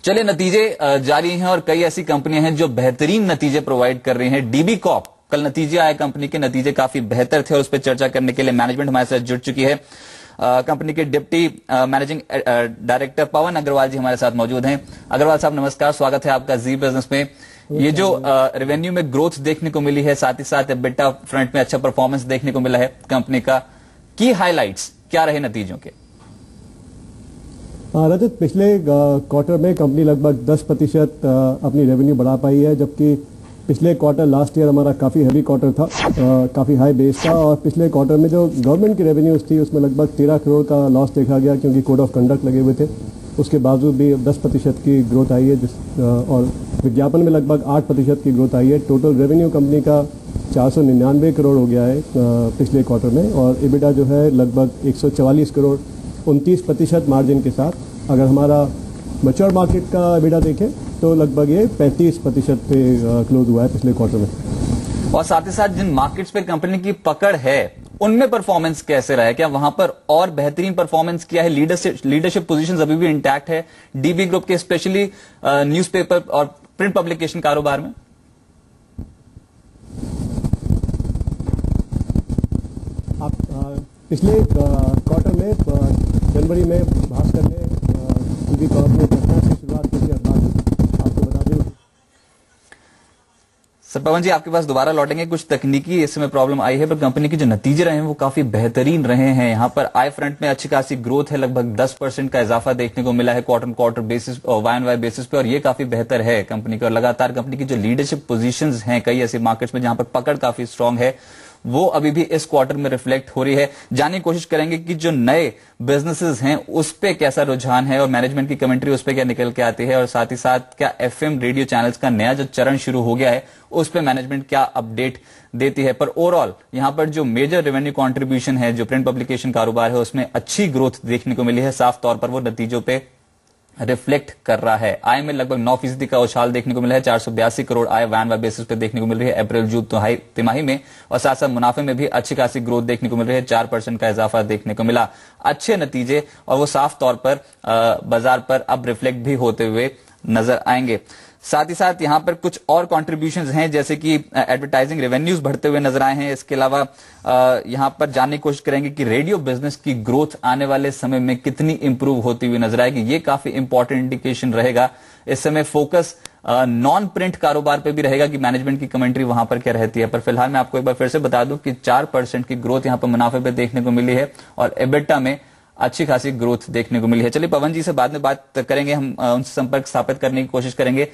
चलिए, नतीजे जारी हैं और कई ऐसी कंपनियां हैं जो बेहतरीन नतीजे प्रोवाइड कर रही हैं। डीबी कॉर्प, कल नतीजे आए कंपनी के, नतीजे काफी बेहतर थे और उस पर चर्चा करने के लिए मैनेजमेंट हमारे साथ जुड़ चुकी है। कंपनी के डिप्टी मैनेजिंग डायरेक्टर पवन अग्रवाल जी हमारे साथ मौजूद हैं। अग्रवाल साहब नमस्कार, स्वागत है आपका जी बिजनेस में। ये जो रेवेन्यू में ग्रोथ देखने को मिली है, साथ ही साथ एबिटा फ्रंट में अच्छा परफॉर्मेंस देखने को मिला है कंपनी का, की हाइलाइट्स क्या रहे नतीजों के? रजत, पिछले क्वार्टर में कंपनी लगभग 10% अपनी रेवेन्यू बढ़ा पाई है, जबकि पिछले क्वार्टर लास्ट ईयर हमारा काफ़ी हैवी क्वार्टर था, काफ़ी हाई बेस था। और पिछले क्वार्टर में जो गवर्नमेंट की रेवेन्यूज थी उसमें लगभग 13 करोड़ का लॉस देखा गया, क्योंकि कोड ऑफ कंडक्ट लगे हुए थे। उसके बावजूद भी 10% की ग्रोथ आई है, और विज्ञापन में लगभग 8% की ग्रोथ आई है। टोटल रेवेन्यू कंपनी का 499 करोड़ हो गया है पिछले क्वार्टर में, और एबिटा जो है लगभग 144 करोड़ 29% मार्जिन के साथ। अगर हमारा मैच्योर मार्केट का एबिटा देखें तो लगभग ये 35% पे क्लोज हुआ है पिछले क्वार्टर में। और साथ ही साथ जिन मार्केट्स पे कंपनी की पकड़ है उनमें परफॉर्मेंस कैसे रहा है? क्या वहां पर और बेहतरीन परफॉर्मेंस किया है? लीडरशिप पोजीशंस अभी भी इंटैक्ट है डीबी ग्रुप के, स्पेशली न्यूज़पेपर और प्रिंट पब्लिकेशन कारोबार में? आप पिछले क्वार्टर में जनवरी में भास्कर ने डीबी कॉर्प में घटना से शुरुआत की थी। आपको बता दें सर, पवन जी आपके पास दोबारा लौटेंगे। कुछ तकनीकी इस समय प्रॉब्लम आई है, पर कंपनी के जो नतीजे रहे हैं वो काफी बेहतरीन रहे हैं। यहां पर आय फ्रंट में अच्छी खासी ग्रोथ है, लगभग 10% का इजाफा देखने को मिला है क्वार्टर क्वार्टर बेसिस और वाई बेसिस पे, और ये काफी बेहतर है कंपनी का। और लगातार कंपनी की जो लीडरशिप पोजीशंस हैं कई ऐसे मार्केट्स में जहां पर पकड़ काफी स्ट्रांग है, वो अभी भी इस क्वार्टर में रिफ्लेक्ट हो रही है। जानने की कोशिश करेंगे कि जो नए बिजनेसेस हैं उस पे कैसा रुझान है और मैनेजमेंट की कमेंट्री उस पे क्या निकल के आती है, और साथ ही साथ क्या एफएम रेडियो चैनल्स का नया जो चरण शुरू हो गया है उस पे मैनेजमेंट क्या अपडेट देती है। पर ओवरऑल यहां पर जो मेजर रेवेन्यू कंट्रीब्यूशन है, जो प्रिंट पब्लिकेशन कारोबार है, उसमें अच्छी ग्रोथ देखने को मिली है। साफ तौर पर वो नतीजों पे रिफ्लेक्ट कर रहा है। आय में लगभग 9% का उछाल देखने को मिला है, 482 करोड़ आय वैन बेसिस पे देखने को मिल रही है अप्रैल जून तिमाही में। और साथ साथ मुनाफे में भी अच्छी खासी ग्रोथ देखने को मिल रही है, 4% का इजाफा देखने को मिला। अच्छे नतीजे, और वो साफ तौर पर बाजार पर अब रिफ्लेक्ट भी होते हुए नजर आएंगे। साथ ही साथ यहां पर कुछ और कंट्रीब्यूशंस हैं, जैसे कि एडवर्टाइजिंग रेवेन्यूज बढ़ते हुए नजर आए हैं। इसके अलावा यहां पर जानने की कोशिश करेंगे कि रेडियो बिजनेस की ग्रोथ आने वाले समय में कितनी इंप्रूव होती हुई नजर आएगी। ये काफी इंपॉर्टेंट इंडिकेशन रहेगा। इस समय फोकस नॉन प्रिंट कारोबार पे भी रहेगा कि मैनेजमेंट की कमेंट्री वहां पर क्या रहती है। पर फिलहाल मैं आपको एक बार फिर से बता दूं कि 4% की ग्रोथ यहां पर मुनाफे पे देखने को मिली है, और एबिटा में अच्छी खासी ग्रोथ देखने को मिली है। चलिए, पवन जी से बाद में बात करेंगे, हम उनसे संपर्क स्थापित करने की कोशिश करेंगे।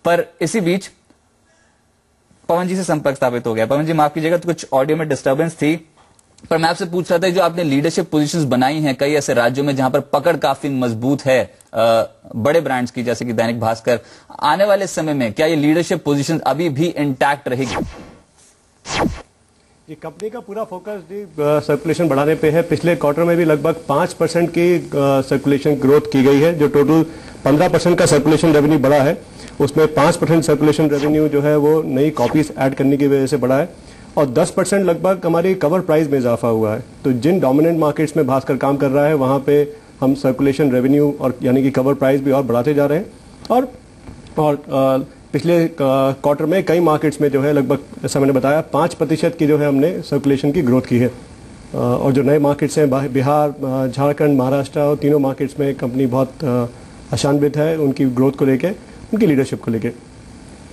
पर इसी बीच पवन जी से संपर्क स्थापित हो गया। पवन जी माफ कीजिएगा, तो कुछ ऑडियो में डिस्टर्बेंस थी, पर मैं आपसे पूछ रहा था जो आपने लीडरशिप पोजीशंस बनाई हैं कई ऐसे राज्यों में जहां पर पकड़ काफी मजबूत है बड़े ब्रांड्स की, जैसे कि दैनिक भास्कर, आने वाले समय में क्या ये लीडरशिप पोजीशंस अभी भी इंटैक्ट रहेगी? ये कंपनी का पूरा फोकस सर्कुलेशन बढ़ाने पे है। पिछले क्वार्टर में भी लगभग 5% की सर्कुलेशन ग्रोथ की गई है। जो टोटल 15% का सर्कुलेशन रेवेन्यू बढ़ा है, उसमें 5% सर्कुलेशन रेवेन्यू जो है वो नई कॉपीज ऐड करने की वजह से बढ़ा है, और 10% लगभग हमारी कवर प्राइस में इजाफा हुआ है। तो जिन डोमिनेंट मार्केट्स में भास्कर काम कर रहा है वहाँ पे हम सर्कुलेशन रेवेन्यू और यानी कि कवर प्राइस भी और बढ़ाते जा रहे हैं। और पिछले क्वार्टर में कई मार्केट्स में जो है लगभग, जैसा मैंने बताया, 5% की जो है हमने सर्कुलेशन की ग्रोथ की है। और जो नए मार्केट्स हैं बिहार, झारखंड, महाराष्ट्र, और तीनों मार्केट्स में कंपनी बहुत आशान्वित है उनकी ग्रोथ को लेके, उनकी लीडरशिप को लेके।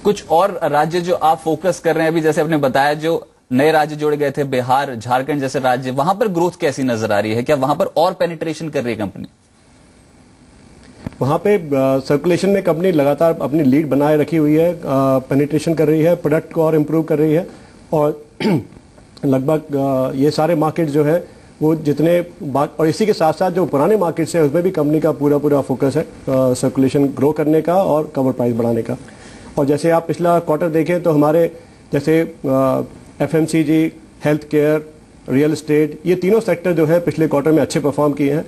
कुछ और राज्य जो आप फोकस कर रहे हैं अभी, जैसे आपने बताया जो नए राज्य जोड़े गए थे, बिहार, झारखंड जैसे राज्य, वहां पर ग्रोथ कैसी नजर आ रही है? क्या वहां पर और पेनिट्रेशन कर रही है कंपनी? वहाँ पे सर्कुलेशन में कंपनी लगातार अपनी लीड बनाए रखी हुई है, पेनिट्रेशन कर रही है, प्रोडक्ट को और इम्प्रूव कर रही है। और लगभग ये सारे मार्केट जो है वो जितने और इसी के साथ साथ जो पुराने मार्केट्स हैं उसमें भी कंपनी का पूरा फोकस है सर्कुलेशन ग्रो करने का और कवर प्राइस बढ़ाने का। और जैसे आप पिछला क्वार्टर देखें तो हमारे जैसे FMCG, health care, real estate, ये तीनों सेक्टर जो है पिछले क्वार्टर में अच्छे परफॉर्म किए हैं।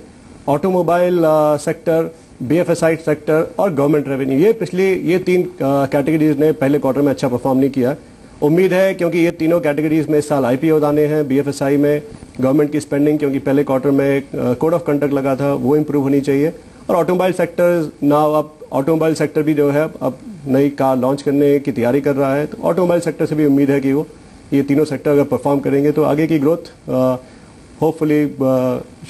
ऑटोमोबाइल सेक्टर, बीएफएसआई सेक्टर और गवर्नमेंट रेवेन्यू, ये तीन कैटेगरीज ने पहले क्वार्टर में अच्छा परफॉर्म नहीं किया। उम्मीद है क्योंकि ये तीनों कैटेगरीज में इस साल आईपीओ दाने हैं, बीएफएसआई में गवर्नमेंट की स्पेंडिंग, क्योंकि पहले क्वार्टर में कोड ऑफ कंडक्ट लगा था, वो इंप्रूव होनी चाहिए। और ऑटोमोबाइल सेक्टर नाउ अब ऑटोमोबाइल सेक्टर भी जो है अब नई कार लॉन्च करने की तैयारी कर रहा है, तो ऑटोमोबाइल सेक्टर से भी उम्मीद है कि वो ये तीनों सेक्टर अगर परफॉर्म करेंगे तो आगे की growth hopefully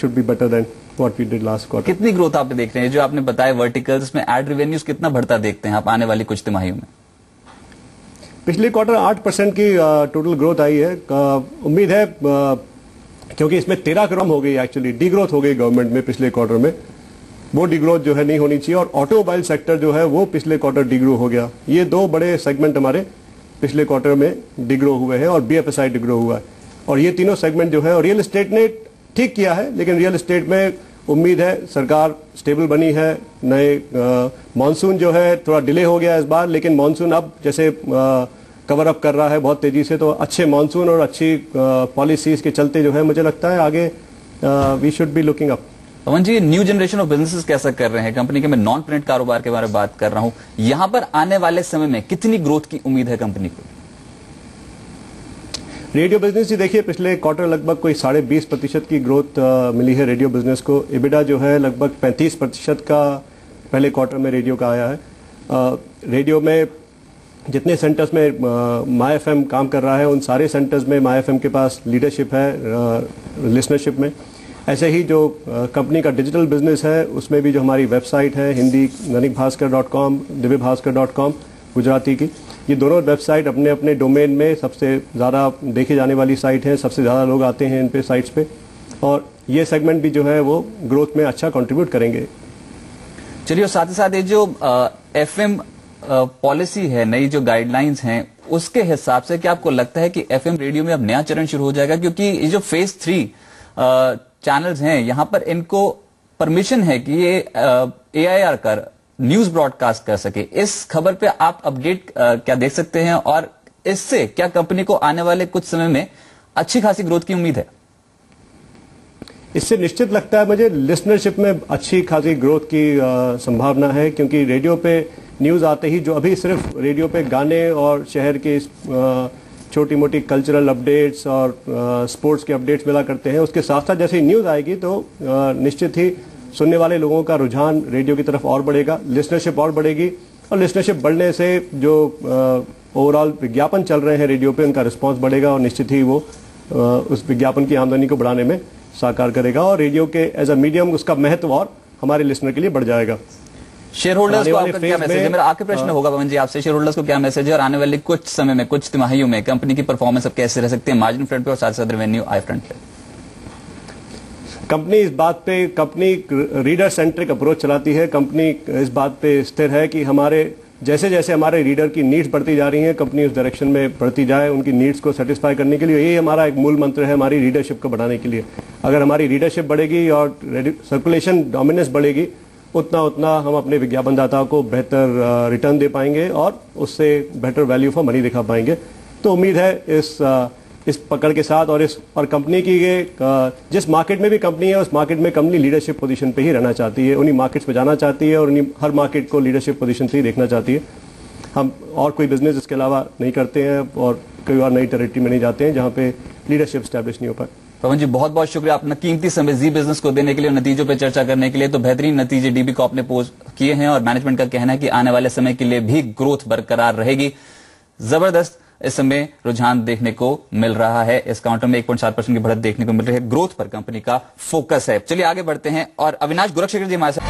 should be better than what we did last quarter. कितनी ग्रोथ आप देख रहे हैं? जो आपने बताया वर्टिकल्स में एड रेवेन्यूज कितना बढ़ता देखते हैं आप आने वाली कुछ तिमाहियों में? पिछले क्वार्टर 8% की टोटल ग्रोथ आई है। उम्मीद है क्योंकि इसमें 13 करोड़ हो गई, एक्चुअली डी ग्रोथ हो गई गवर्नमेंट में पिछले क्वार्टर में, वो डी ग्रोथ जो है नहीं होनी चाहिए। और ऑटोमोबाइल सेक्टर जो है वो पिछले क्वार्टर डी ग्रो हो गया। ये दो बड़े सेगमेंट हमारे पिछले क्वार्टर में डी ग्रो हुए हैं और बीएफएसआई डी ग्रो हुआ है। और ये तीनों सेगमेंट जो है, और रियल एस्टेट ने ठीक किया है, लेकिन रियल एस्टेट में उम्मीद है सरकार स्टेबल बनी है। नए मानसून जो है थोड़ा डिले हो गया इस बार, लेकिन मानसून अब जैसे कवर अप कर रहा है बहुत तेजी से, तो अच्छे मानसून और अच्छी पॉलिसीज के चलते जो है मुझे लगता है आगे we should be looking up. Pawan ji, new generation of businesses कैसा कर रहे हैं कंपनी के? मैं नॉन प्रिंट कारोबार के बारे में बात कर रहा हूं। यहां पर आने वाले समय में कितनी ग्रोथ की उम्मीद है कंपनी को? रेडियो बिजनेस ही देखिए, पिछले क्वार्टर लगभग कोई 20.5% की ग्रोथ मिली है रेडियो बिजनेस को। इबिडा जो है लगभग 35% का पहले क्वार्टर में रेडियो का आया है। रेडियो में जितने सेंटर्स में माई एफएम काम कर रहा है, उन सारे सेंटर्स में माई एफएम के पास लीडरशिप है लिसनरशिप में। ऐसे ही जो कंपनी का डिजिटल बिजनेस है उसमें भी जो हमारी वेबसाइट है हिंदी दैनिकभास्कर.com, दिव्यभास्कर.com गुजराती की, ये दोनों वेबसाइट अपने अपने डोमेन में सबसे ज़्यादा देखे जाने वाली साइट है, सबसे ज़्यादा लोग आते हैं इन पे साइट्स पे, और ये सेगमेंट भी जो है वो ग्रोथ में अच्छा कंट्रीब्यूट करेंगे। चलिए, और साथ ही साथ ये जो एफएम पॉलिसी है, नई जो गाइडलाइंस हैं, उसके हिसाब से क्या आपको लगता है कि एफएम रेडियो में अब नया चरण शुरू हो जाएगा? क्योंकि ये जो फेज 3 चैनल्स हैं, यहां पर इनको परमिशन है कि ये AIR कर न्यूज ब्रॉडकास्ट कर सके। इस खबर पे आप अपडेट क्या देख सकते हैं, और इससे क्या कंपनी को आने वाले कुछ समय में अच्छी खासी ग्रोथ की उम्मीद है? इससे निश्चित लगता है मुझे लिसनरशिप में अच्छी खासी ग्रोथ की संभावना है, क्योंकि रेडियो पे न्यूज़ आते ही जो अभी सिर्फ रेडियो पे गाने और शहर के छोटी मोटी कल्चरल अपडेट्स और स्पोर्ट्स के अपडेट्स मिला करते हैं, उसके साथ साथ जैसे ही न्यूज़ आएगी तो निश्चित ही सुनने वाले लोगों का रुझान रेडियो की तरफ और बढ़ेगा, लिसनरशिप और बढ़ेगी, और लिसनरशिप बढ़ने से जो ओवरऑल विज्ञापन चल रहे हैं रेडियो पे उनका रिस्पांस बढ़ेगा, और निश्चित ही वो उस विज्ञापन की आमदनी को बढ़ाने में साकार करेगा, और रेडियो के एज अ मीडियम उसका महत्व और हमारे लिसनर के लिए बढ़ जाएगा। शेयर होल्डर्स को आपका क्या मैसेज है? मेरा आखिरी प्रश्न होगा पवन जी आपसे, शेयर होल्डर्स को क्या मैसेज है, और आने वाले कुछ समय में, कुछ तिमाहियों में कंपनी की परफॉर्मेंस अब कैसे रह सकती है मार्जिन फ्रंट पे और साथ साथ रेवेन्यू आई फ्रंट पे? कंपनी इस बात पे, कंपनी रीडर सेंट्रिक अप्रोच चलाती है। कंपनी इस बात पे स्थिर है कि हमारे जैसे जैसे हमारे रीडर की नीड्स बढ़ती जा रही हैं, कंपनी उस डायरेक्शन में बढ़ती जाए उनकी नीड्स को सेटिस्फाई करने के लिए। ये हमारा एक मूल मंत्र है हमारी रीडरशिप को बढ़ाने के लिए। अगर हमारी रीडरशिप बढ़ेगी और सर्कुलेशन डोमिनेंस बढ़ेगी, उतना उतना हम अपने विज्ञापनदाताओं को बेहतर रिटर्न दे पाएंगे और उससे बेटर वैल्यू फॉर मनी दिखा पाएंगे। तो उम्मीद है इस पकड़ के साथ और कंपनी की जिस मार्केट में भी कंपनी है उस मार्केट में कंपनी लीडरशिप पोजीशन पे ही रहना चाहती है, उन्हीं मार्केट्स पे जाना चाहती है, और उन्हीं हर मार्केट को लीडरशिप पोजीशन से ही देखना चाहती है। हम और कोई बिजनेस इसके अलावा नहीं करते हैं और कोई और नई टेरिटरी में नहीं जाते हैं जहाँ पे लीडरशिप स्टैब्लिश नहीं हो पाए। पवन जी, बहुत बहुत शुक्रिया अपना कीमती समय जी बिजनेस को देने के लिए, नतीजों पर चर्चा करने के लिए। तो बेहतरीन नतीजे डीबी कॉर्प ने पोस्ट किए हैं, और मैनेजमेंट का कहना है कि आने वाले समय के लिए भी ग्रोथ बरकरार रहेगी। जबरदस्त इस समय रुझान देखने को मिल रहा है। इस काउंटर में 1.7% की बढ़त देखने को मिल रही है। ग्रोथ पर कंपनी का फोकस है। चलिए आगे बढ़ते हैं, और अविनाश गोरखशेखर जी हमारे साथ